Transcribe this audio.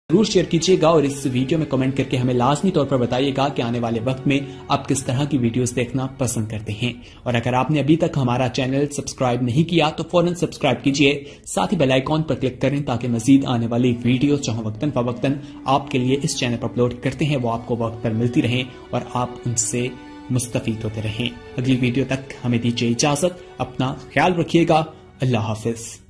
जरूर शेयर कीजिएगा और इस वीडियो में कमेंट करके हमें लाजमी तौर पर बताइएगा कि आने वाले वक्त में आप किस तरह की वीडियोस देखना पसंद करते हैं। और अगर आपने अभी तक हमारा चैनल सब्सक्राइब नहीं किया तो फौरन सब्सक्राइब कीजिए, साथ ही बेल आइकॉन पर क्लिक करें ताकि मजीद आने वाली वीडियो जहां वक्तन फवक्तन आपके लिए इस चैनल पर अपलोड करते हैं वो आपको वक्त पर मिलती रहें और आप उनसे मुस्तफीद होते रहें। अगली वीडियो तक हमें दीजिए इजाजत, अपना ख्याल रखिएगा। अल्लाह हाफिज।